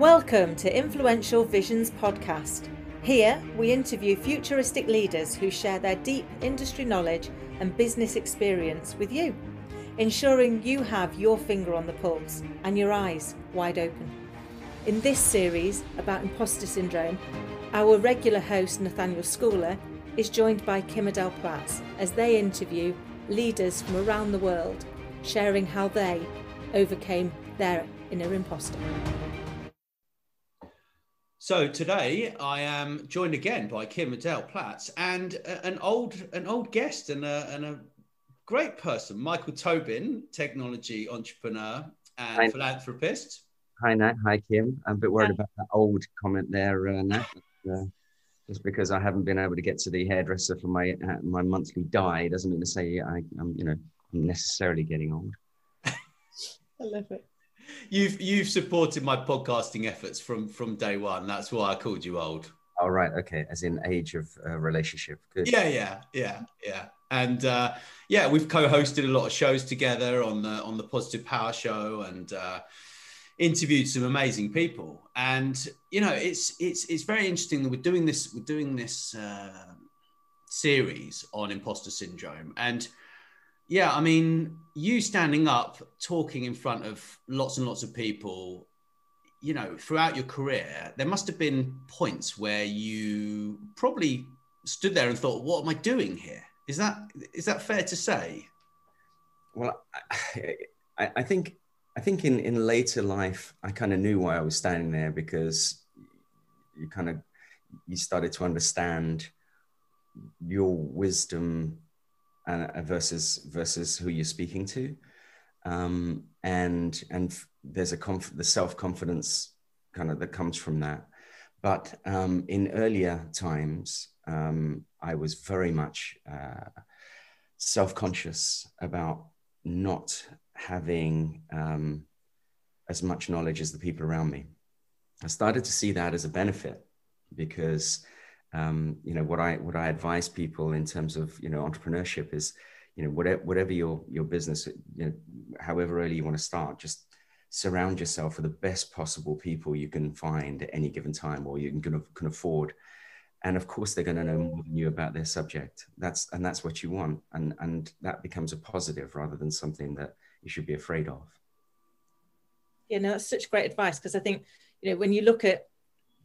Welcome to Influential Visions podcast. Here we interview futuristic leaders who share their deep industry knowledge and business experience with you, ensuring you have your finger on the pulse and your eyes wide open. In this series about imposter syndrome, our regular host Nat Schooler is joined by Kim-Adele as they interview leaders from around the world, sharing how they overcame their inner imposter. So today I am joined again by Kim-Adele and an old guest and a great person, Michael Tobin, technology entrepreneur and philanthropist. Hi Nat, hi Kim. I'm a bit worried about that old comment there, Nat. Just because I haven't been able to get to the hairdresser for my monthly dye doesn't mean to say I'm necessarily getting old. I love it. You've supported my podcasting efforts from day one. That's why I called you old. Oh, right. Okay. As in age of relationship. Good. Yeah. And we've co-hosted a lot of shows together on the Positive Power Show and interviewed some amazing people. And it's very interesting that we're doing this series on imposter syndrome. And yeah, I mean, you standing up, talking in front of lots and lots of people, throughout your career, there must have been points where you probably stood there and thought, what am I doing here? Is that fair to say? Well, I think in later life, I kind of knew why I was standing there, because you started to understand your wisdom versus who you're speaking to, and there's the self-confidence kind of that comes from that. But in earlier times, I was very much self-conscious about not having as much knowledge as the people around me. I started to see that as a benefit, because what I advise people in terms of entrepreneurship is whatever your business, however early you want to start, just surround yourself with the best possible people you can find at any given time, or you can afford. And of course they're going to know more than you about their subject. That's what you want, and that becomes a positive rather than something that you should be afraid of. That's such great advice, because I think when you look at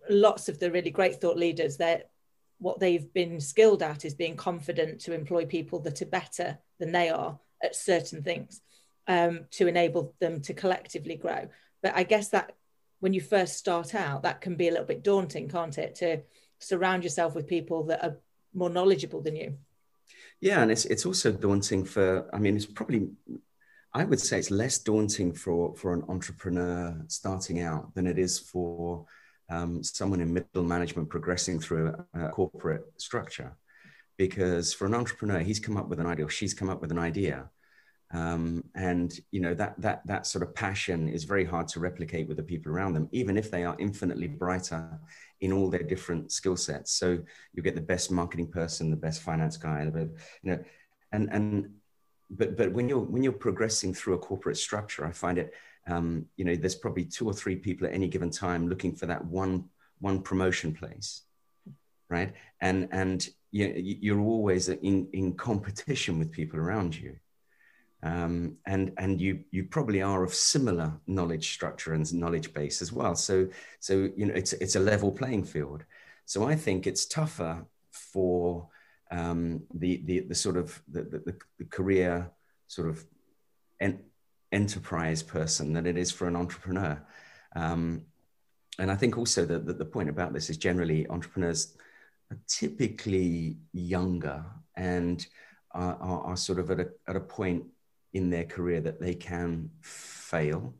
lots of the really great thought leaders, that what they've been skilled at is being confident to employ people that are better than they are at certain things, to enable them to collectively grow. But I guess that when you first start out, that can be a little bit daunting, can't it? To surround yourself with people that are more knowledgeable than you. Yeah, and it's also daunting it's probably, I would say it's less daunting for an entrepreneur starting out than it is for someone in middle management progressing through a corporate structure. Because for an entrepreneur, he's come up with an idea, or she's come up with an idea. That sort of passion is very hard to replicate with the people around them, even if they are infinitely brighter in all their different skill sets. So you get the best marketing person, the best finance guy, but when you're progressing through a corporate structure, I find it, there's probably 2 or 3 people at any given time looking for that one promotion place, right? And you're always in competition with people around you. And you probably are of similar knowledge structure and knowledge base as well. So it's a level playing field. So I think it's tougher for the sort of the career sort of enterprise person than it is for an entrepreneur. And I think also that the point about this is generally entrepreneurs are typically younger and are sort of at a point in their career that they can fail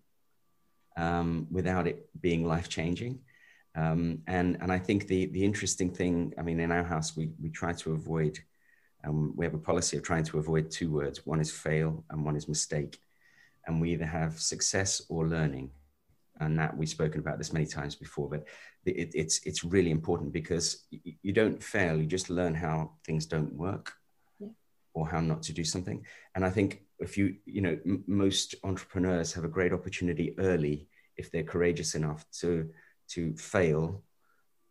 without it being life-changing. And I think the interesting thing, in our house, we try to avoid, we have a policy of trying to avoid 2 words. One is fail and one is mistake. And we either have success or learning. And that we've spoken about this many times before, but it's really important, because you don't fail, you just learn how things don't work, or how not to do something. And I think if most entrepreneurs have a great opportunity early, if they're courageous enough to to fail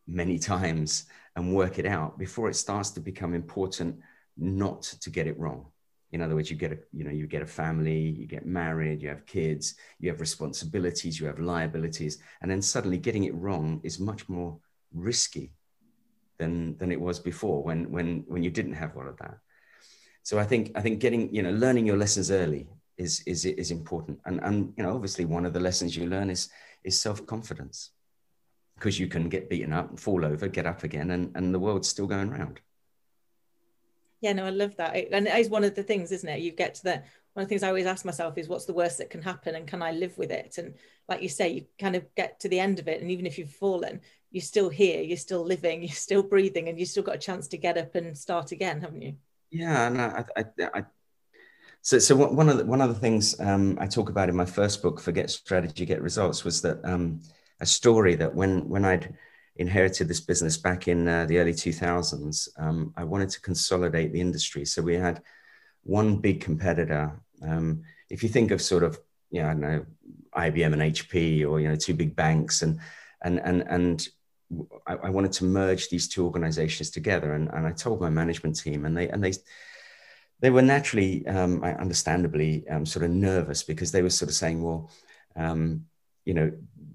many times and work it out before it starts to become important not to get it wrong. In other words, you get a family, you get married, you have kids, you have responsibilities, you have liabilities, and then suddenly getting it wrong is much more risky than it was before when you didn't have all of that. So I think getting, learning your lessons early is important. And obviously one of the lessons you learn is self-confidence, because you can get beaten up and fall over, get up again, and the world's still going round. Yeah, no, I love that. And it is one of the things, isn't it? You get to one of the things I always ask myself is, what's the worst that can happen and can I live with it? And like you say, you kind of get to the end of it. And even if you've fallen, you're still here, you're still living, you're still breathing, and you've still got a chance to get up and start again, haven't you? Yeah, and so one of the things I talk about in my first book, Forget Strategy, Get Results, was that a story that when I'd inherited this business back in the early 2000s, I wanted to consolidate the industry. So we had one big competitor. If you think of sort of, I don't know, IBM and HP, or, two big banks, and I wanted to merge these two organizations together. And I told my management team, and they were naturally, understandably, sort of nervous, because they were sort of saying, well,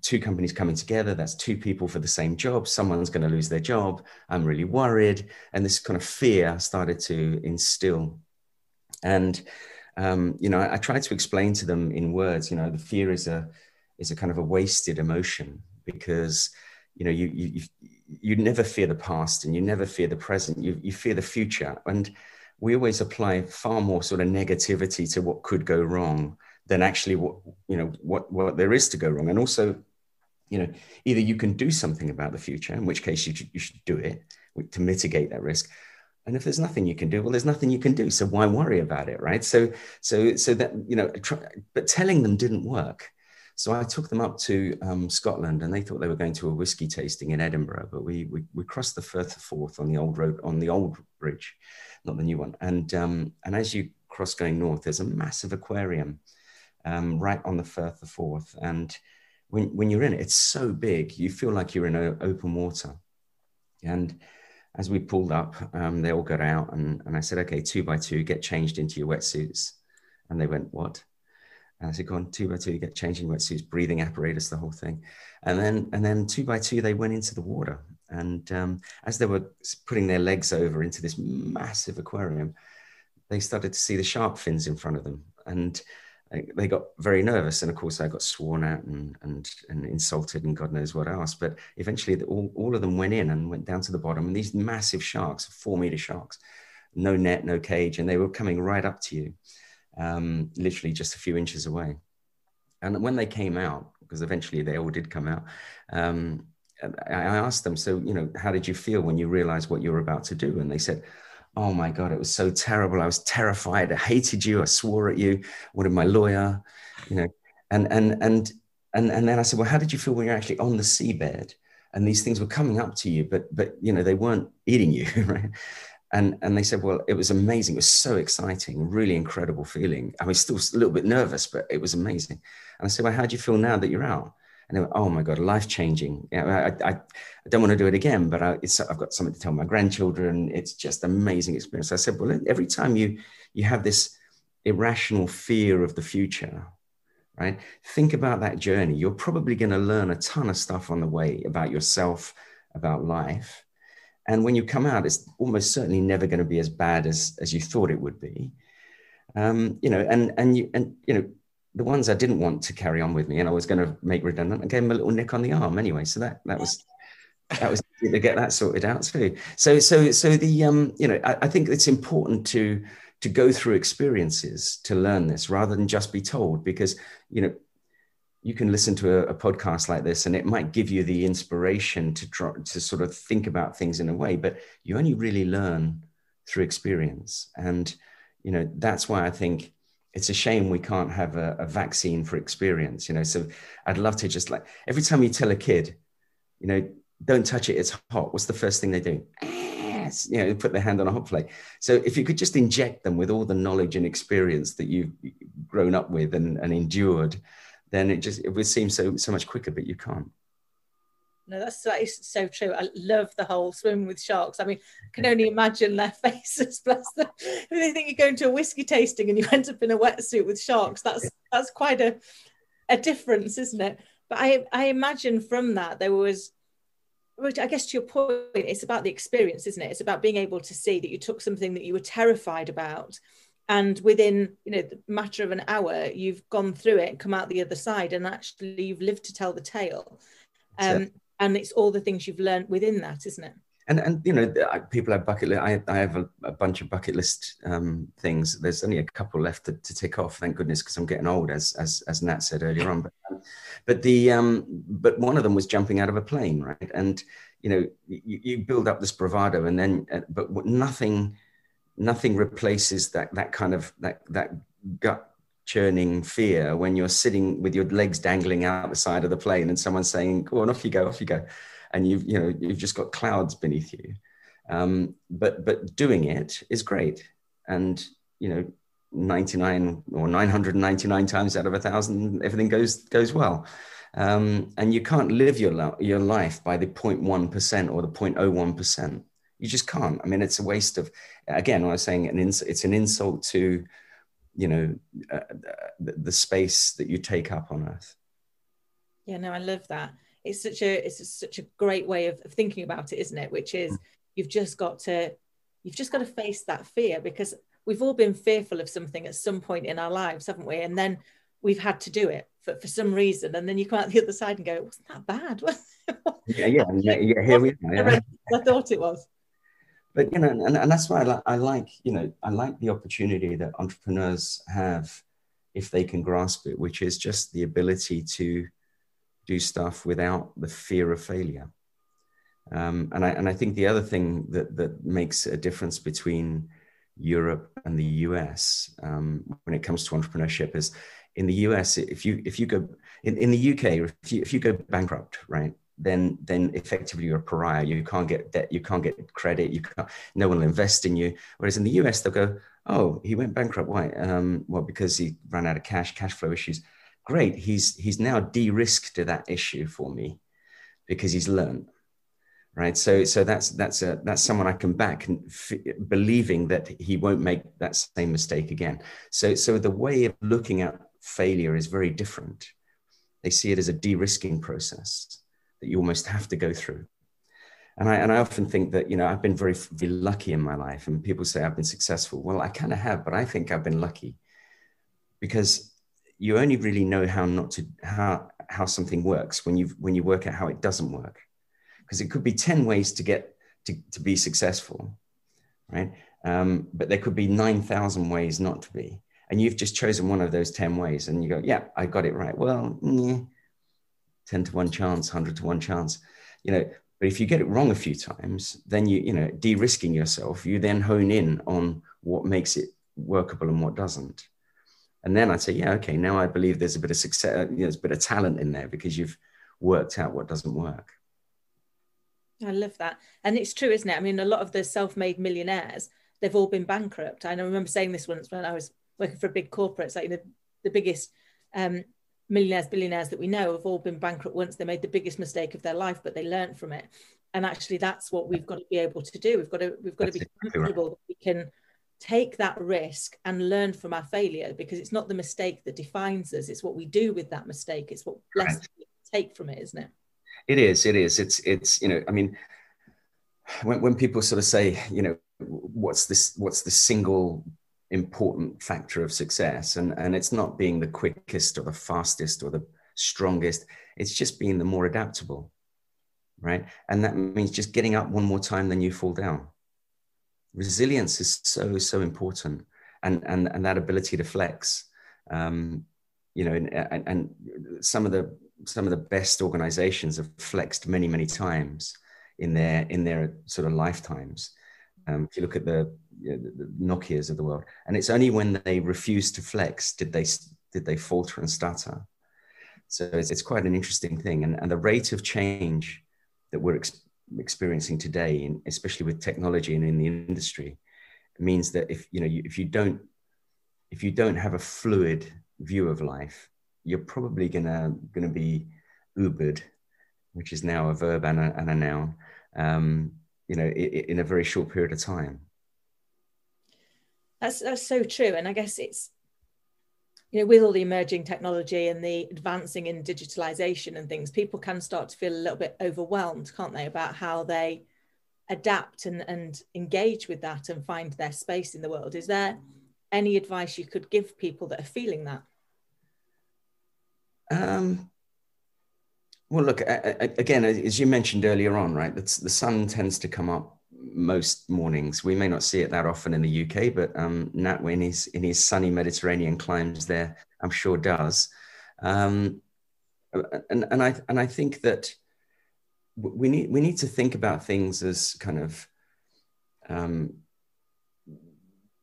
two companies coming together, that's two people for the same job, someone's going to lose their job, I'm really worried. And this kind of fear started to instill. And, I tried to explain to them in words, the fear is a kind of a wasted emotion, because, you never fear the past and you never fear the present, you fear the future. And we always apply far more sort of negativity to what could go wrong than actually what there is to go wrong. And also, either you can do something about the future, in which case you should do it to mitigate that risk. And if there's nothing you can do, well, there's nothing you can do. So why worry about it, right? So that, but telling them didn't work. So I took them up to Scotland, and they thought they were going to a whiskey tasting in Edinburgh, but we crossed the Firth of Forth on the old road, on the old bridge, not the new one. And as you cross going north, there's a massive aquarium right on the Firth of Forth. And when you're in it, it's so big, you feel like you're in open water. And as we pulled up, they all got out, and I said, okay, 2 by 2, get changed into your wetsuits. And they went, what? And I said, go on, 2 by 2, get changed in wetsuits, breathing apparatus, the whole thing. And then 2 by 2, they went into the water. And as they were putting their legs over into this massive aquarium, they started to see the shark fins in front of them. And they got very nervous. And of course, I got sworn at and insulted and God knows what else. But eventually, all of them went in and went down to the bottom. And these massive sharks, 4-meter sharks, no net, no cage. And they were coming right up to you, literally just a few inches away. And when they came out, because eventually they all did come out, I asked them, so, how did you feel when you realized what you were about to do? And they said, oh my God, it was so terrible. I was terrified. I hated you. I swore at you. Wanted my lawyer, and then I said, well, how did you feel when you're actually on the seabed and these things were coming up to you, but they weren't eating you, right? And they said, well, it was amazing. It was so exciting, really incredible feeling. I was still a little bit nervous, but it was amazing. And I said, well, how do you feel now that you're out? And they went, oh my God, life-changing. I don't want to do it again, but I've got something to tell my grandchildren. It's just amazing experience. I said, well, every time you have this irrational fear of the future, right? Think about that journey. You're probably going to learn a ton of stuff on the way about yourself, about life. And when you come out, it's almost certainly never going to be as bad as you thought it would be. The ones I didn't want to carry on with me and I was going to make redundant, I gave them a little nick on the arm anyway. So that was to get that sorted out too. So I think it's important to go through experiences to learn this rather than just be told, because, you can listen to a podcast like this and it might give you the inspiration to sort of think about things in a way, but you only really learn through experience. And, that's why I think it's a shame we can't have a vaccine for experience, so I'd love to just, like, every time you tell a kid, don't touch it, it's hot, what's the first thing they do? Put their hand on a hot plate. So if you could just inject them with all the knowledge and experience that you've grown up with and endured, then it would seem so much quicker, but you can't. No, that is so true. I love the whole swimming with sharks. I mean, I can only imagine their faces. Bless them. If they think you're going to a whiskey tasting and you end up in a wetsuit with sharks, that's quite a difference, isn't it? But I imagine from that there was, which I guess to your point, it's about the experience, isn't it? It's about being able to see that you took something that you were terrified about, and within, the matter of an hour, you've gone through it and come out the other side, and actually you've lived to tell the tale. And it's all the things you've learned within that, isn't it? And people have bucket list. I have a bunch of bucket list things. There's only a couple left to tick off, thank goodness, because I'm getting old, as Nat said earlier on. But one of them was jumping out of a plane, right? And you build up this bravado, and then but nothing replaces that kind of that gut churning fear when you're sitting with your legs dangling out the side of the plane and someone's saying, "Go on, off you go," and you've just got clouds beneath you. But doing it is great, and 99 or 999 times out of 1,000, everything goes well. And you can't live your life by the 0.1% or the 0.01%. You just can't. I mean, it's a waste of, again, I was saying, it's an insult to the space that you take up on Earth. Yeah, no, I love that. It's such a great way of thinking about it, isn't it? Which is you've just got to face that fear, because we've all been fearful of something at some point in our lives, haven't we? And then we've had to do it for some reason, and then you come out the other side and go, it wasn't that bad. yeah, here we are. Yeah. I thought it was. But and that's why I like the opportunity that entrepreneurs have if they can grasp it, which is just the ability to do stuff without the fear of failure. And I think the other thing that makes a difference between Europe and the US when it comes to entrepreneurship is, in the US, if you go in the UK, if you go bankrupt, right, then effectively you're a pariah. You can't get debt, you can't get credit, no one will invest in you. Whereas in the US, they'll go, "Oh, he went bankrupt. Why? Well, because he ran out of cash flow issues. Great, he's now de-risked that issue for me because he's learned." Right. So that's someone I can back, believing that he won't make that same mistake again. So the way of looking at failure is very different. They see it as a de-risking process that you almost have to go through. And I often think that, I've been very, very lucky in my life, and people say I've been successful. Well, I kind of have, but I think I've been lucky because you only really know how something works when you work out how it doesn't work. Because it could be 10 ways to get to be successful, right? But there could be 9,000 ways not to be. And you've just chosen one of those 10 ways and you go, yeah, I got it right. Well, 10 to 1 chance, 100 to 1 chance, but if you get it wrong a few times, then de-risking yourself, you then hone in on what makes it workable and what doesn't. And then I'd say, yeah, okay, now I believe there's a bit of success, there's a bit of talent in there because you've worked out what doesn't work. I love that. And it's true, isn't it? I mean, a lot of the self-made millionaires, they've all been bankrupt. I remember saying this once when I was working for a big corporate. It's like the biggest millionaires, billionaires that we know have all been bankrupt once. They made the biggest mistake of their life, but they learned from it. And actually, that's what we've got to be able to do. We've got to be comfortable that we can take that risk and learn from our failure, because it's not the mistake that defines us. It's what we do with that mistake. It's what lessons we take from it, isn't it? It is. It's I mean, when people sort of say, what's the single important factor of success, and it's not being the quickest or the fastest or the strongest, it's just being the more adaptable, right? And that means just getting up one more time than you fall down. Resilience is so important, and that ability to flex, and some of the best organizations have flexed many times in their sort of lifetimes. If you look at the Nokias of the world, and it's only when they refused to flex did they falter and stutter. So it's quite an interesting thing, and the rate of change that we're experiencing today, especially with technology and in the industry, means that if you don't have a fluid view of life, you're probably gonna be Ubered which is now a verb and a noun, in a very short period of time. That's so true. And I guess it's, with all the emerging technology and the advancing in digitalization and things, people can start to feel a little bit overwhelmed, can't they, about how they adapt and engage with that and find their space in the world. Is there any advice you could give people that are feeling that? Well, look, again, as you mentioned earlier on, right, the sun tends to come up most mornings. We may not see it that often in the UK, but Nat, in his sunny Mediterranean climes there, I'm sure does. And I think that we need to think about things as kind of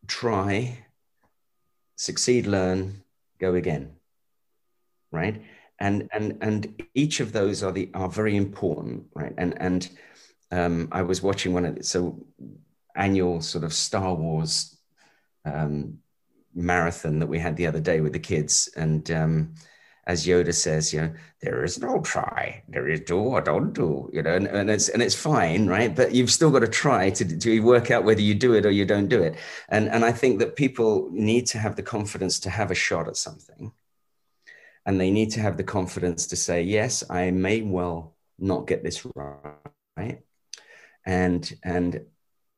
try, succeed, learn, go again, right? And each of those are very important, right? And I was watching one of the annual sort of Star Wars marathon that we had the other day with the kids, and as Yoda says, there is no try, there is do or don't do, and it's fine, right? But you've still got to try to work out whether you do it or you don't do it, and I think that people need to have the confidence to have a shot at something. And they need to have the confidence to say, yes, I may well not get this right. And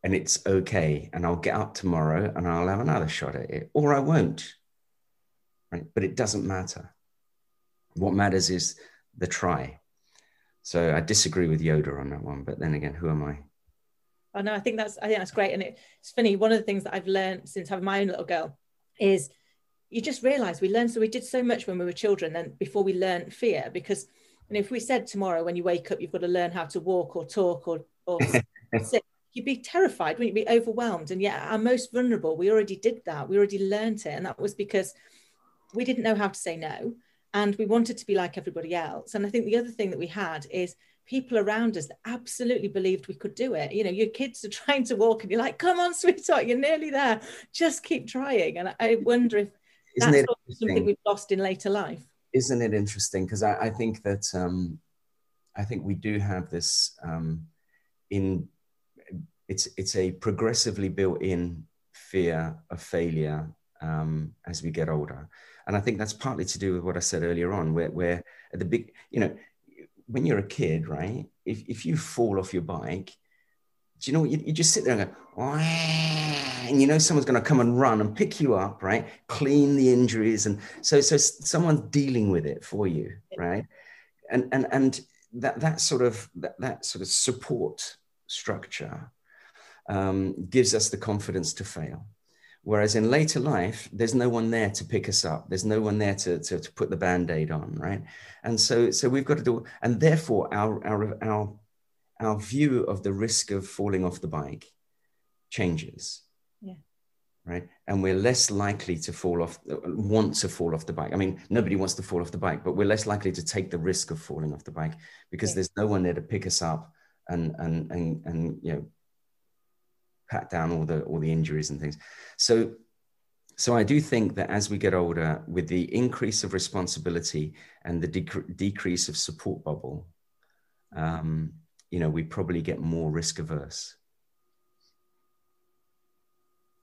it's okay. And I'll get up tomorrow and I'll have another shot at it, or I won't. Right. But it doesn't matter. What matters is the try. So I disagree with Yoda on that one. But then again, who am I? Oh, no, I think that's great. And it's funny. One of the things that I've learned since having my own little girl is you just realize we did so much when we were children and before we learned fear, because if we said tomorrow when you wake up you've got to learn how to walk or talk or sit, you'd be terrified, wouldn't you? Be overwhelmed. And yet our most vulnerable, we already did that, we already learned it, and that was because we didn't know how to say no and we wanted to be like everybody else. And I think the other thing that we had is people around us that absolutely believed we could do it. Your kids are trying to walk and you're like, come on sweetheart, you're nearly there, just keep trying. And I wonder if that's something we've lost in later life. Isn't it interesting? Because I think that I think we do have this it's a progressively built-in fear of failure as we get older, and I think that's partly to do with what I said earlier on, where at the big, when you're a kid, right? If you fall off your bike, do you know what? You just sit there and go, wah, and someone's going to come and run and pick you up, right? Clean the injuries, and so someone's dealing with it for you, right? And that sort of support structure gives us the confidence to fail. Whereas in later life, there's no one there to pick us up. There's no one there to put the Band-Aid on, right? And so we've got to do, and therefore our view of the risk of falling off the bike changes. Yeah. Right. And we're less likely to want to fall off the bike. I mean, nobody wants to fall off the bike, but we're less likely to take the risk of falling off the bike because there's no one there to pick us up and pat down all the injuries and things. So I do think that as we get older, with the increase of responsibility and the decrease of support bubble, we probably get more risk averse.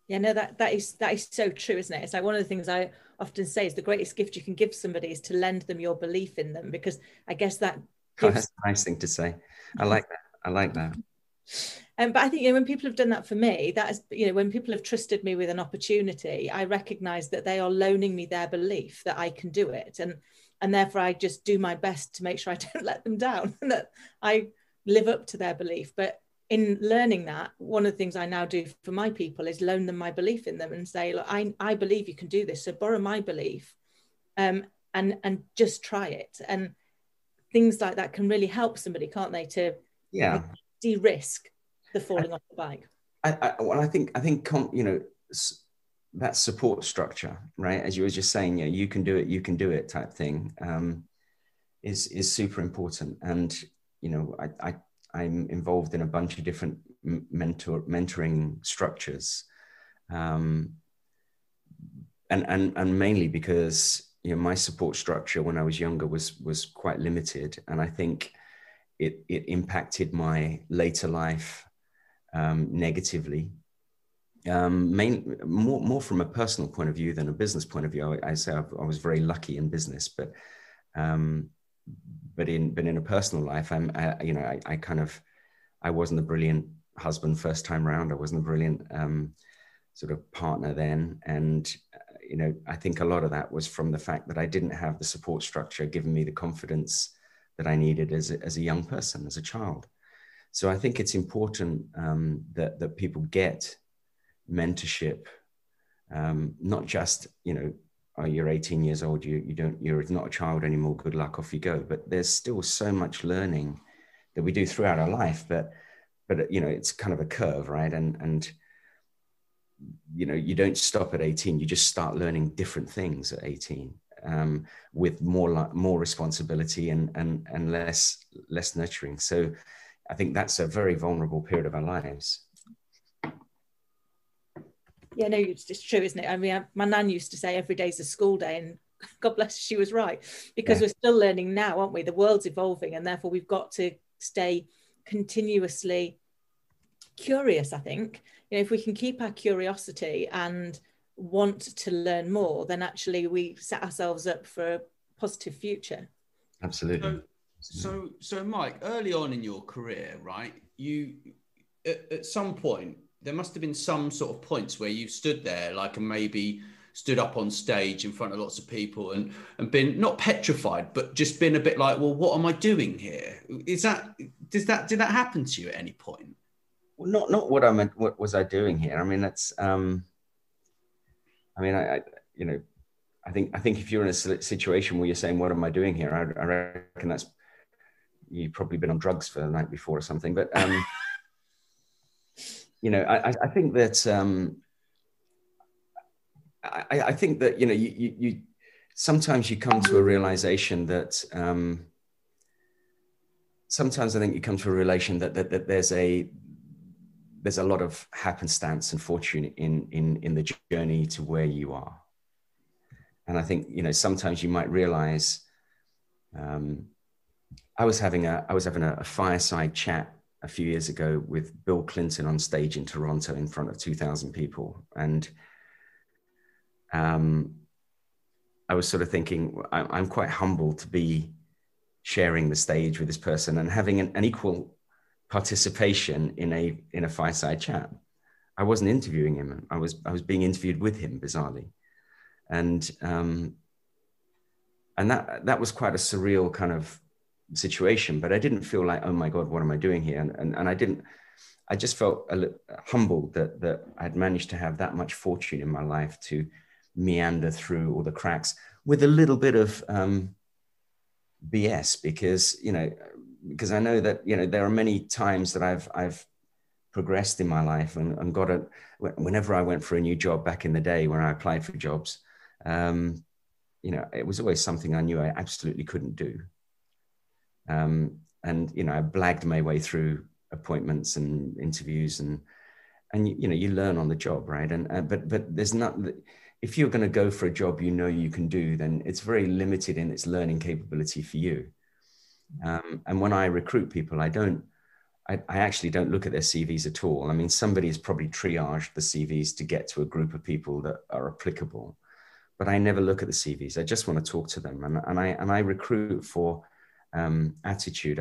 Yeah, no, that is so true, isn't it? It's like one of the things I often say is the greatest gift you can give somebody is to lend them your belief in them, because I guess that gives... that's a nice thing to say. I like that. But I think when people have done that for me, that is, when people have trusted me with an opportunity, I recognize that they are loaning me their belief that I can do it, and therefore I just do my best to make sure I don't let them down and that I live up to their belief. But in learning that, one of the things I now do for my people is loan them my belief in them and say, look, I believe you can do this, so borrow my belief, and just try it. And things like that can really help somebody, can't they, to de-risk the falling off the bike. I think that support structure, right, as you were just saying, you can do it type thing, is super important. And I'm involved in a bunch of different mentoring structures, and mainly because my support structure when I was younger was quite limited, and I think it impacted my later life negatively. More from a personal point of view than a business point of view. I say I was very lucky in business, but in a personal life, I wasn't a brilliant husband first time around. I wasn't a brilliant sort of partner then, and I think a lot of that was from the fact that I didn't have the support structure giving me the confidence that I needed as a young person, as a child. So I think it's important that people get mentorship, not just, oh, you're 18 years old, you're not a child anymore, good luck, off you go. But there's still so much learning that we do throughout our life, but it's kind of a curve, right? And you don't stop at 18, you just start learning different things at 18, with more responsibility and less nurturing. So I think that's a very vulnerable period of our lives. Yeah, no, it's true, isn't it? I mean, my nan used to say every day's a school day, and God bless her, she was right, because we're still learning now, aren't we? The world's evolving, and therefore we've got to stay continuously curious, I think. If we can keep our curiosity and want to learn more, then actually we set ourselves up for a positive future. Absolutely. So Mike, early on in your career, right, you at some point, there must have been some sort of points where you stood there, like, and maybe stood up on stage in front of lots of people and been not petrified, but just been a bit like, well, what am I doing here? Did that happen to you at any point? Well, not what I meant. What was I doing here? I mean, that's. I think if you're in a situation where you're saying, "What am I doing here?" I reckon that's you've probably been on drugs for the night before or something. But I think that I think that you sometimes you come to a realization that sometimes I think you come to a realization that there's a lot of happenstance and fortune in the journey to where you are. And I think, sometimes you might realize, I was having a fireside chat a few years ago with Bill Clinton on stage in Toronto in front of 2,000 people. And I was sort of thinking, I'm quite humbled to be sharing the stage with this person and having an equal participation in a fireside chat. I wasn't interviewing him. I was being interviewed with him, bizarrely. And that was quite a surreal kind of situation, but I didn't feel like, oh my God, what am I doing here? And I just felt humbled that I'd managed to have that much fortune in my life to meander through all the cracks with a little bit of BS, because I know that, there are many times that I've progressed in my life and got it. Whenever I went for a new job back in the day when I applied for jobs, it was always something I knew I absolutely couldn't do. And I blagged my way through appointments and interviews and you learn on the job, right? But there's not, if you're going to go for a job you can do, then it's very limited in its learning capability for you. And when I recruit people, I actually don't look at their CVs at all. I mean, somebody has probably triaged the CVs to get to a group of people that are applicable, but I never look at the CVs. I just want to talk to them, and I recruit for attitude.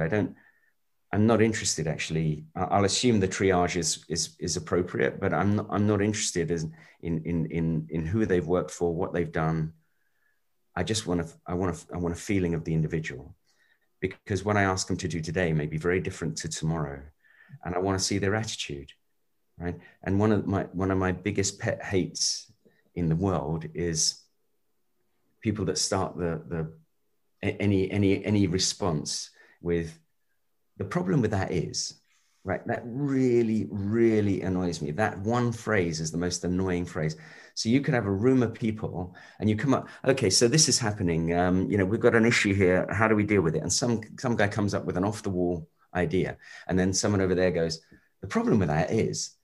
I'm not interested, actually. I'll assume the triage is appropriate, but I'm not interested in who they've worked for, what they've done. I want a feeling of the individual. Because what I ask them to do today may be very different to tomorrow, and I want to see their attitude, right? And one of my biggest pet hates in the world is people that start any response with, the problem with that is, right? That really, really annoys me. That one phrase is the most annoying phrase. So you could have a room of people and you come up, okay, so this is happening. We've got an issue here. How do we deal with it? And some guy comes up with an off the wall idea. And then someone over there goes, the problem with that is,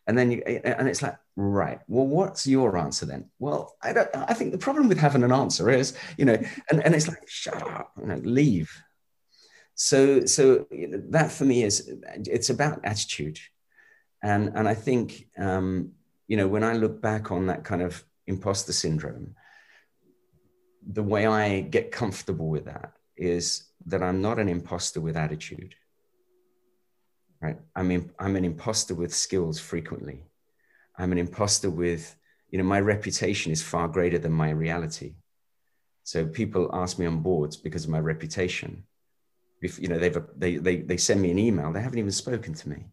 and then it's like, right, well, what's your answer then? Well, I think the problem with having an answer is, and it's like, shut up, leave. So that for me it's about attitude. And I think, when I look back on that kind of imposter syndrome, the way I get comfortable with that is that I'm not an imposter with attitude, right? I'm an imposter with skills frequently. I'm an imposter with, my reputation is far greater than my reality. So people ask me on boards because of my reputation. If, they send me an email, they haven't even spoken to me.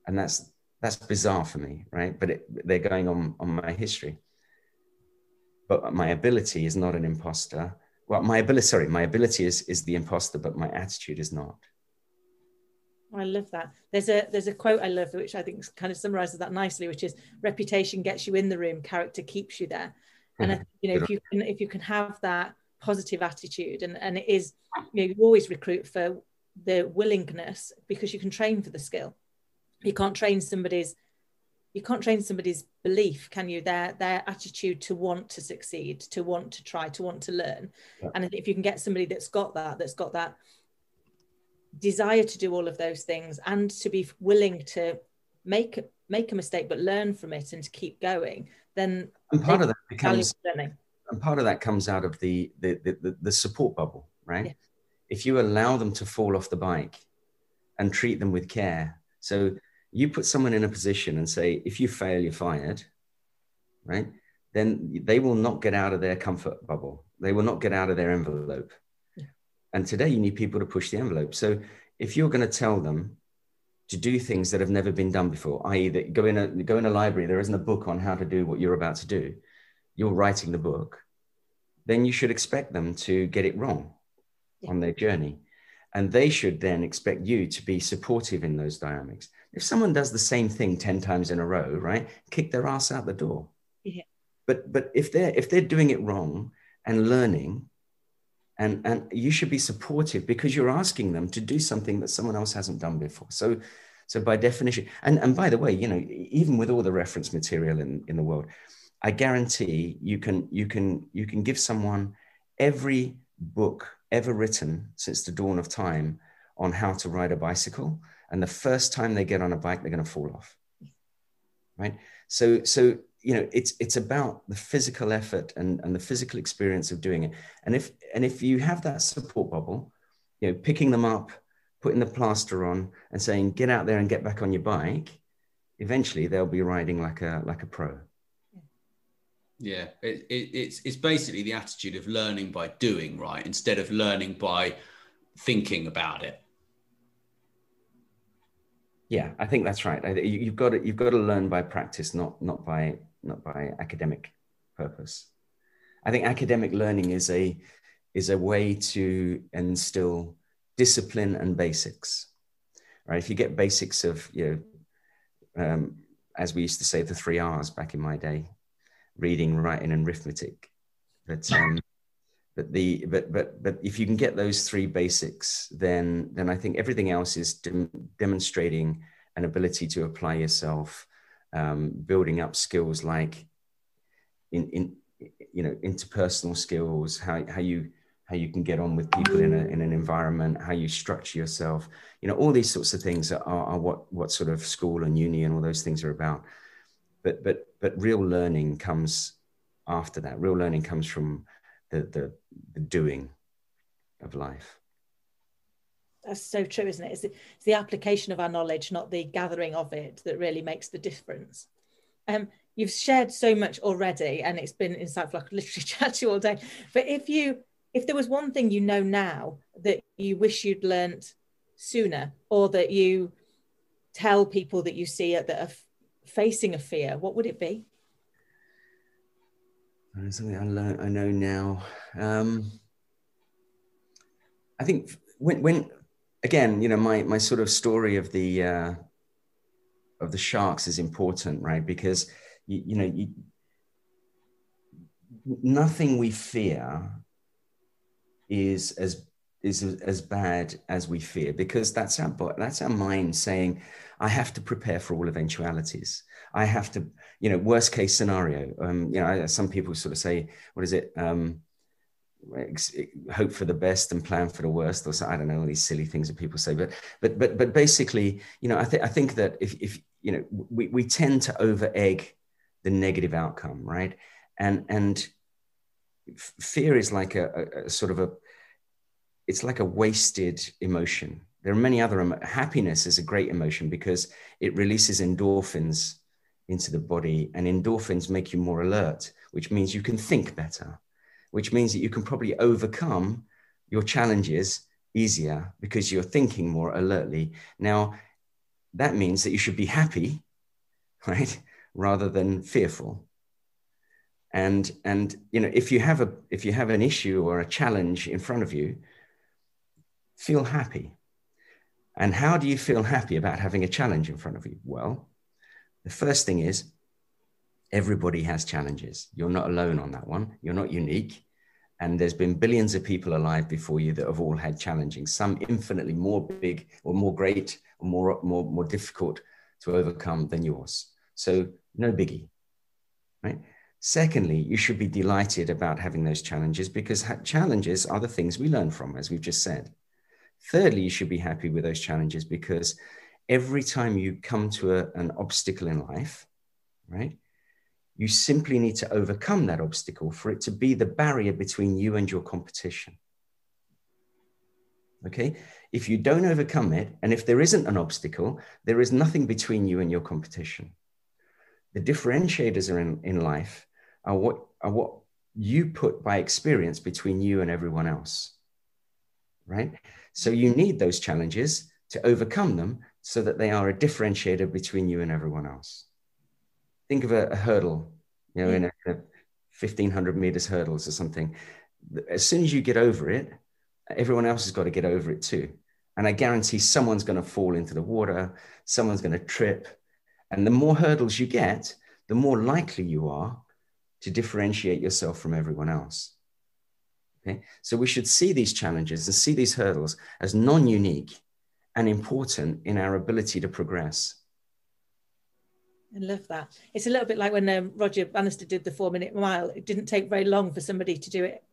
And that's bizarre for me, right? But they're going on my history. But my ability is not an imposter. Well, my ability is the imposter, but my attitude is not. I love that. There's a quote I love, which I think kind of summarizes that nicely, which is reputation gets you in the room, character keeps you there. And I think, if you can have that positive attitude, and it is, you always recruit for the willingness, because you can train for the skill. You can't train somebody's belief, can you? Their attitude to want to succeed, to want to try, to want to learn. Yeah. And if you can get somebody that's got that desire to do all of those things, and to be willing to make a mistake but learn from it and to keep going, then part of that comes out of the support bubble, right? Yeah. If you allow them to fall off the bike and treat them with care. So you put someone in a position and say, if you fail, you're fired, right? Then they will not get out of their comfort bubble. They will not get out of their envelope. Yeah. And today you need people to push the envelope. So if you're going to tell them to do things that have never been done before, i.e. that go in a library, there isn't a book on how to do what you're about to do, you're writing the book, then you should expect them to get it wrong on their journey. And they should then expect you to be supportive in those dynamics. If someone does the same thing 10 times in a row, right, kick their ass out the door. Yeah. But if they're doing it wrong and learning, and you should be supportive, because you're asking them to do something that someone else hasn't done before. So by definition, and by the way, even with all the reference material in the world, I guarantee you can give someone every book ever written since the dawn of time on how to ride a bicycle, and the first time they get on a bike, they're going to fall off, right? So it's about the physical effort and the physical experience of doing it. And if you have that support bubble, picking them up, putting the plaster on, and saying, get out there and get back on your bike, eventually they'll be riding like a pro. Yeah, it's basically the attitude of learning by doing, right, instead of learning by thinking about it. Yeah, I think that's right. You've got to learn by practice, not by academic purpose. I think academic learning is a way to instill discipline and basics, right? If you get basics of as we used to say, the 3 R's back in my day: reading, writing, and arithmetic. But if you can get those 3 basics, then I think everything else is demonstrating an ability to apply yourself, building up skills like interpersonal skills, how you can get on with people in an environment, how you structure yourself, all these sorts of things are what sort of school and uni and all those things are about. But real learning comes after that. Real learning comes from the doing of life. That's so true, isn't it? It's the application of our knowledge, not the gathering of it, that really makes the difference. You've shared so much already, and it's been insightful. I could literally chat to you all day. But if there was one thing now that you wish you'd learned sooner, or that you tell people that you see that are facing a fear, what would it be? Something I know now. I think when again, my sort of story of the sharks is important, right? Because nothing we fear is as bad as we fear, because that's our mind saying, I have to prepare for all eventualities. I have to, worst case scenario. Some people sort of say, what is it? hope for the best and plan for the worst, or so, I don't know, all these silly things that people say. But basically, you know, I think that if you know, we tend to over egg the negative outcome, right? And fear is like a sort of it's like a wasted emotion. There are many other, happiness is a great emotion because it releases endorphins into the body, and endorphins make you more alert, which means you can think better, which means that you can probably overcome your challenges easier because you're thinking more alertly. Now, that means that you should be happy, right? Rather than fearful. And you know, if you have an issue or a challenge in front of you, feel happy. And how do you feel happy about having a challenge in front of you? Well, the first thing is everybody has challenges. You're not alone on that one. You're not unique. And there's been billions of people alive before you that have all had challenging, some infinitely more big or more great or more difficult to overcome than yours. So no biggie, right? Secondly, you should be delighted about having those challenges because challenges are the things we learn from, as we've just said. Thirdly, you should be happy with those challenges because every time you come to an obstacle in life, right, you simply need to overcome that obstacle for it to be the barrier between you and your competition. Okay? If you don't overcome it, and if there isn't an obstacle, there is nothing between you and your competition. The differentiators in life are what you put by experience between you and everyone else, right? So you need those challenges to overcome them so that they are a differentiator between you and everyone else. Think of a hurdle, you know, in a 1,500 meters hurdles or something. As soon as you get over it, everyone else has got to get over it too. And I guarantee someone's going to fall into the water, someone's going to trip. And the more hurdles you get, the more likely you are to differentiate yourself from everyone else. Okay? So we should see these challenges and see these hurdles as non-unique and important in our ability to progress. I love that. It's a little bit like when Roger Bannister did the 4-minute mile. It didn't take very long for somebody to do it.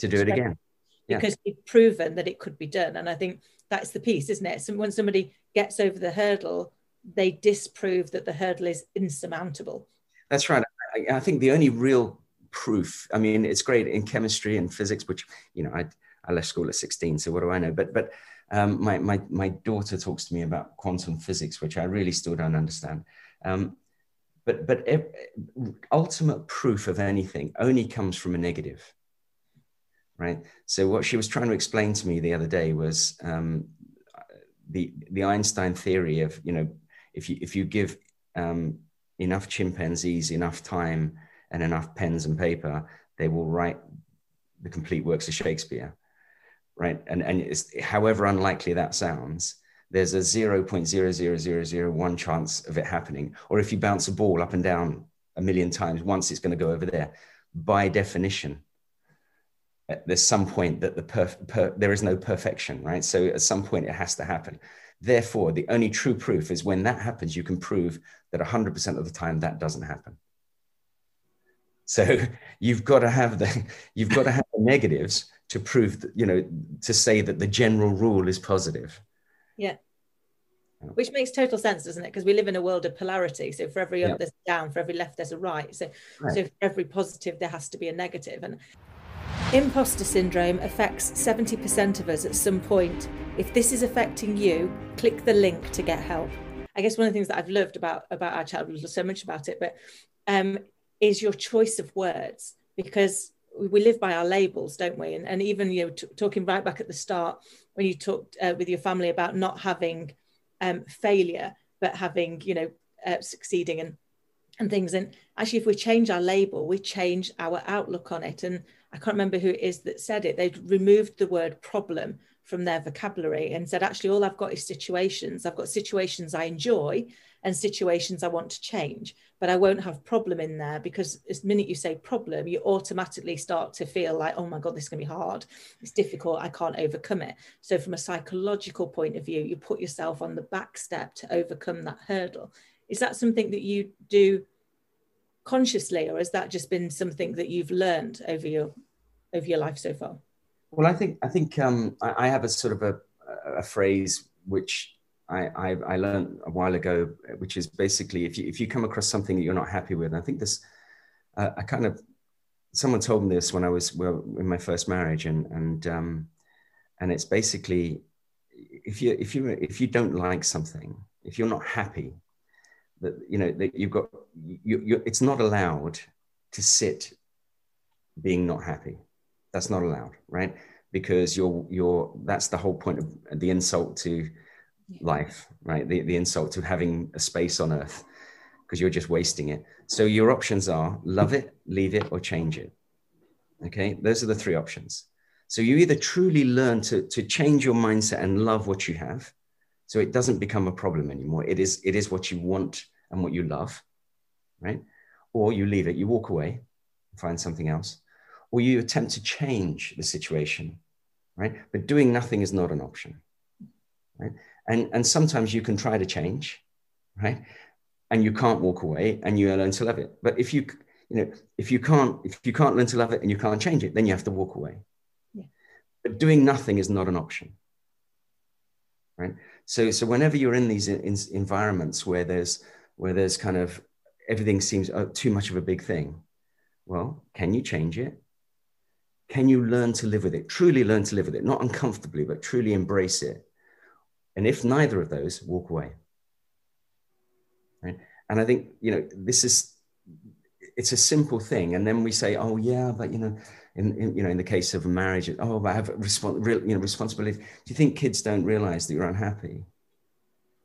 To do it again. Because he'd proven that it could be done. And I think that's the piece, isn't it? So when somebody gets over the hurdle, they disprove that the hurdle is insurmountable. That's right. I think the only real proof, I mean, it's great in chemistry and physics, which, you know, I left school at 16, so what do I know? But my daughter talks to me about quantum physics, which I really still don't understand. But ultimate proof of anything only comes from a negative, right? So what she was trying to explain to me the other day was the Einstein theory of, you know, if you give enough chimpanzees enough time and enough pens and paper, they will write the complete works of Shakespeare, right? And it's, however unlikely that sounds, there's a 0.00001 chance of it happening. Or if you bounce a ball up and down 1,000,000 times, once it's going to go over there. By definition, there's some point that there is no perfection, right? So at some point it has to happen. Therefore, the only true proof is when that happens, you can prove that 100% of the time that doesn't happen. So you've got to have the negatives to prove that, you know, to say that the general rule is positive. Yeah. Which makes total sense, doesn't it? Because we live in a world of polarity. So for every up, there's a down, for every left, there's a right. So for every positive, there has to be a negative. And imposter syndrome affects 70% of us at some point. If this is affecting you, click the link to get help. I guess one of the things that I've loved about our chat, we've so much about it, but is your choice of words, because we live by our labels, don't we? And even, you know, talking right back at the start, when you talked with your family about not having failure, but having, you know, succeeding and things. And actually, if we change our label, we change our outlook on it. And I can't remember who it is that said it. They'd removed the word problem from their vocabulary and said, actually, all I've got is situations. I've got situations I enjoy and situations I want to change, but I won't have problem in there, because the minute you say problem, you automatically start to feel like, oh my God, this is going to be hard. It's difficult. I can't overcome it. So from a psychological point of view, you put yourself on the back step to overcome that hurdle. Is that something that you do consciously, or has that just been something that you've learned over of your life so far? Well, I have a sort of a phrase which I learned a while ago, which is basically if you come across something that you're not happy with, and I think this, someone told me this when I was in my first marriage, and it's basically if you don't like something, if you're not happy, that it's not allowed to sit being not happy. That's not allowed, right? Because that's the whole point of the insult to life, right? The insult to having a space on earth, because you're just wasting it. So your options are love it, leave it, or change it. Okay, those are the three options. So you either truly learn to change your mindset and love what you have, so it doesn't become a problem anymore. It is what you want and what you love, right? Or you leave it, you walk away, find something else, or you attempt to change the situation, right? But doing nothing is not an option, right? And sometimes you can try to change, right? And you can't walk away, and you learn to love it. But if you can't learn to love it and you can't change it, then you have to walk away. Yeah. But doing nothing is not an option, right? So whenever you're in these environments where there's kind of everything seems too much of a big thing, well, can you change it? Can you learn to live with it? Truly learn to live with it, not uncomfortably, but truly embrace it. And if neither of those, walk away. Right? And I think, it's a simple thing. And then we say, oh yeah, but in the case of a marriage, oh, but I have responsibility. Do you think kids don't realize that you're unhappy?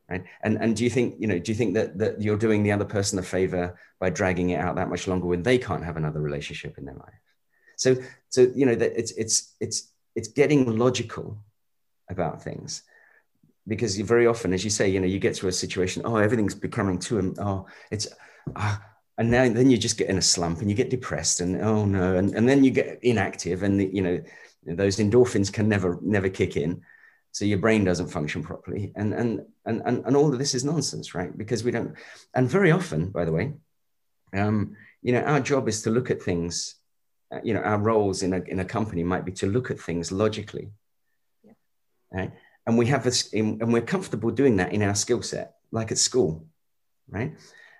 Right? And do you think that you're doing the other person a favor by dragging it out that much longer when they can't have another relationship in their life? So that it's getting logical about things, because you very often, as you say, you get to a situation, oh, everything's becoming too, and then you just get in a slump and you get depressed, and oh no, and then you get inactive, and those endorphins can never kick in, so your brain doesn't function properly, and all of this is nonsense, right? Because we don't, and very often, by the way, our job is to look at things. Our roles in a company might be to look at things logically, right? And we have this, and we're comfortable doing that in our skill set, like at school, right?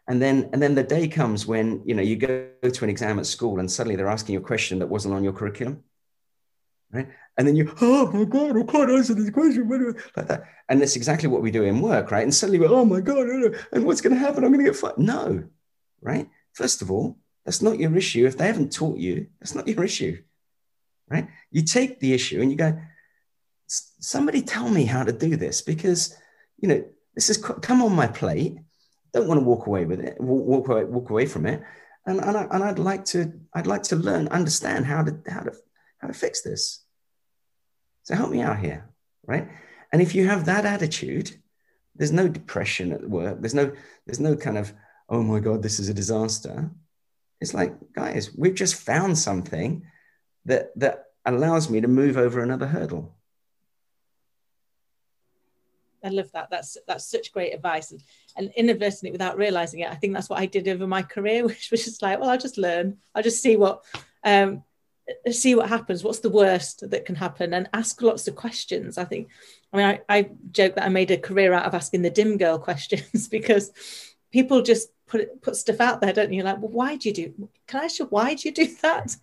And then the day comes when you go to an exam at school, and suddenly they're asking you a question that wasn't on your curriculum, right? And then oh my God, I can't answer this question, like that. And that's exactly what we do in work, right? And suddenly we're, oh my God, and what's going to happen? I'm going to get fired. No, right? First of all, that's not your issue. If they haven't taught you, that's not your issue, right? You take the issue and you go, somebody tell me how to do this, because, this has come on my plate. Don't want to walk away with it, walk away from it. And I'd like to learn, understand how to fix this. So help me out here, right? And if you have that attitude, there's no depression at work. There's no kind of, oh my God, this is a disaster. It's like, guys, we've just found something that allows me to move over another hurdle. I love that. That's such great advice, and inadvertently, without realizing it, I think that's what I did over my career, which was just like, well, I'll just learn. I'll just see what happens. What's the worst that can happen, and ask lots of questions. I joke that I made a career out of asking the dim girl questions, because people just put stuff out there, don't you? Like, well, can I ask you, why do you do that?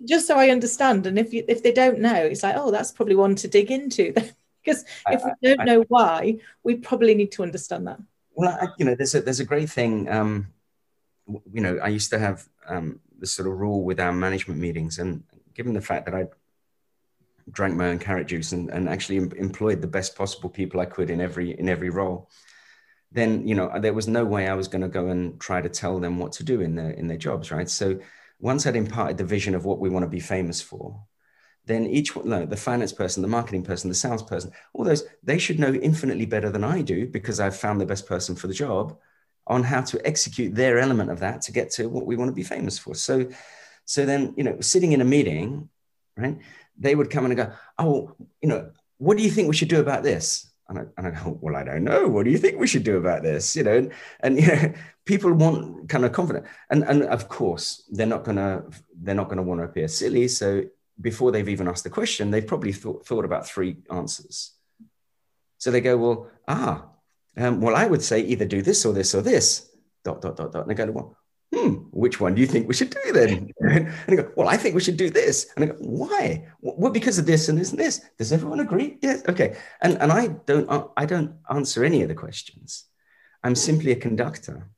just so I understand. And if they don't know, it's like, oh, that's probably one to dig into. Because if we don't know why, we probably need to understand that. Well, there's a great thing. I used to have this sort of rule with our management meetings, and given the fact that I drank my own carrot juice and actually employed the best possible people I could in every role, then there was no way I was going to go and try to tell them what to do in their jobs, right? So once I'd imparted the vision of what we want to be famous for, then the finance person, the marketing person, the salesperson, all those, they should know infinitely better than I do, because I've found the best person for the job, on how to execute their element of that to get to what we want to be famous for. So then, sitting in a meeting, right, they would come in and go, oh, what do you think we should do about this? And I go, well, I don't know. What do you think we should do about this? And people want kind of confident, and of course they're not gonna want to appear silly. So before they've even asked the question, they've probably thought about 3 answers. So they go, well, well, I would say either do this or this or this, ... And they go, well, which one do you think we should do then? And they go, well, I think we should do this. And I go, why? Well, because of this and this and this. Does everyone agree? Yes. Okay. And I don't answer any of the questions. I'm simply a conductor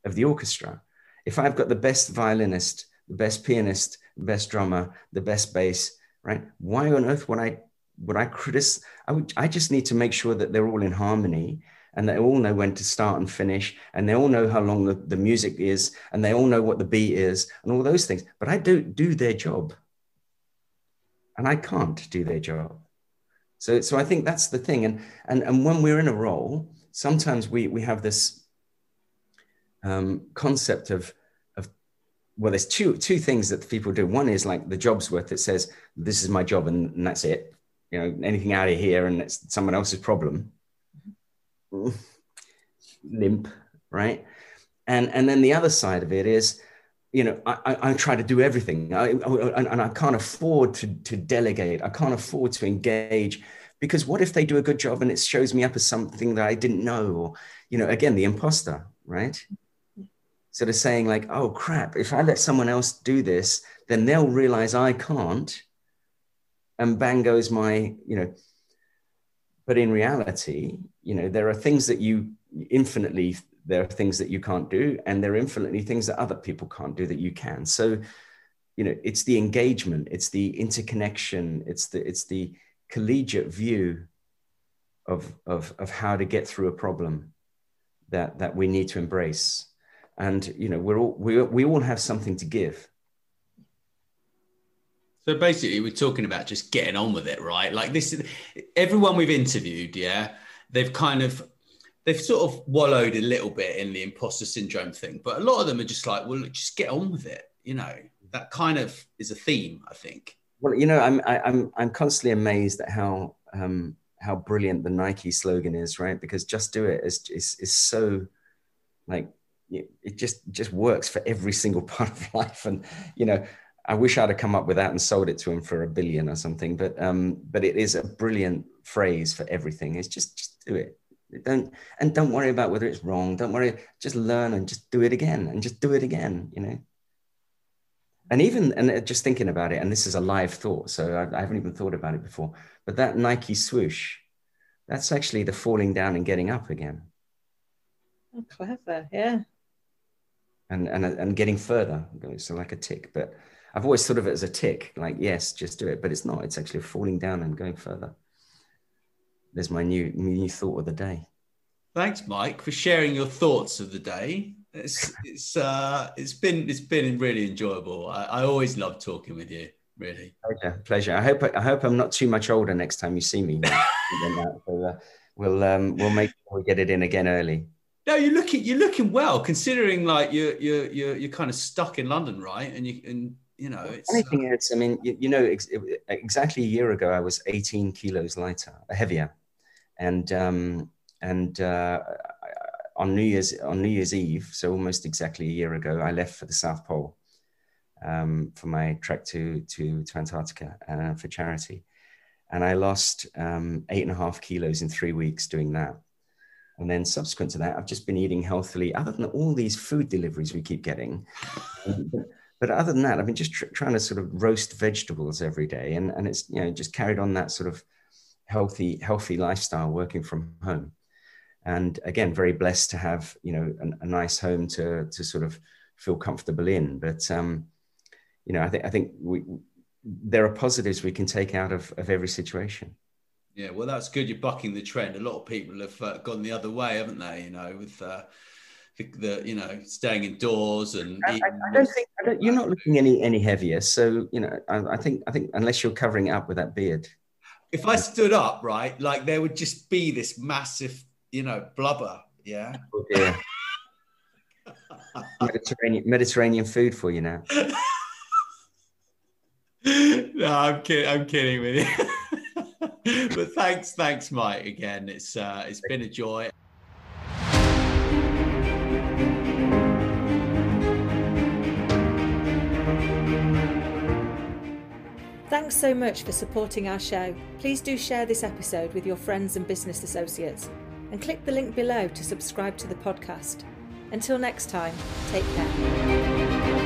of the orchestra. If I've got the best violinist, the best pianist, the best drummer, the best bass, right? Why on earth would I criticize? I just need to make sure that they're all in harmony, and they all know when to start and finish, and they all know how long the music is, and they all know what the beat is, and all those things. But I don't do their job, and I can't do their job. So I think that's the thing. And when we're in a role, sometimes we have this concept of well, there's two things that people do. One is like the job's worth that says, this is my job and that's it. You know, anything out of here and it's someone else's problem. Limp, right? And then the other side of it is, you know, I try to do everything. And I can't afford to delegate. I can't afford to engage, because what if they do a good job and it shows me up as something that I didn't know? Or, you know, again, the imposter, right? Sort of saying like, oh crap, if I let someone else do this, then they'll realize I can't. And bang goes my, you know, but in reality, you know, there are things that there are things that you can't do, and there are infinitely things that other people can't do that you can. So, you know, it's the engagement, it's the interconnection, it's the collegiate view of how to get through a problem that we need to embrace. And, you know, we all have something to give. So basically we're talking about just getting on with it, right? Like this, everyone we've interviewed, yeah, they've sort of wallowed a little bit in the imposter syndrome thing, but a lot of them are just like, well, just get on with it. You know, that kind of is a theme, I think. Well, you know, I'm constantly amazed at how brilliant the Nike slogan is, right? Because just do it is so like, it just works for every single part of life. And, you know, I wish I'd have come up with that and sold it to him for $1 billion or something. But it is a brilliant phrase for everything. It's just do it. Don't worry about whether it's wrong. Don't worry. Just learn and just do it again and just do it again, you know. And just thinking about it, and this is a live thought, so I haven't even thought about it before, but that Nike swoosh, that's actually the falling down and getting up again. Oh, clever, yeah. And getting further, so like a tick. But I've always thought of it as a tick, like, yes, just do it. But it's not. It's actually falling down and going further. There's my new thought of the day. Thanks, Mike, for sharing your thoughts of the day. It's been really enjoyable. I always love talking with you. Really. Pleasure. I hope I'm not too much older next time you see me. So, we'll make sure we get it in again early. No, you're looking well, considering like you're kind of stuck in London, right? And you know, it's anything else. I mean, you know, exactly a year ago, I was 18 kilos heavier, and on New Year's Eve, so almost exactly a year ago, I left for the South Pole for my trek to Antarctica for charity, and I lost 8.5 kilos in 3 weeks doing that. And then subsequent to that, I've just been eating healthily, other than all these food deliveries we keep getting. But other than that, I've been just trying to sort of roast vegetables every day. And it's, you know, just carried on that sort of healthy lifestyle working from home. And again, very blessed to have, you know, a nice home to sort of feel comfortable in. But, you know, I think there are positives we can take out of every situation. Yeah, well, that's good. You're bucking the trend. A lot of people have gone the other way, haven't they? You know, with the you know, staying indoors and. I don't think you're not looking any heavier. So, you know, I think unless you're covering it up with that beard. If I stood up, right, like there would just be this massive, you know, blubber. Yeah. Oh dear. Mediterranean food for you now. No, I'm kidding with you. But thanks, Mike. Again, it's been a joy. Thanks so much for supporting our show. Please do share this episode with your friends and business associates, and click the link below to subscribe to the podcast. Until next time, take care.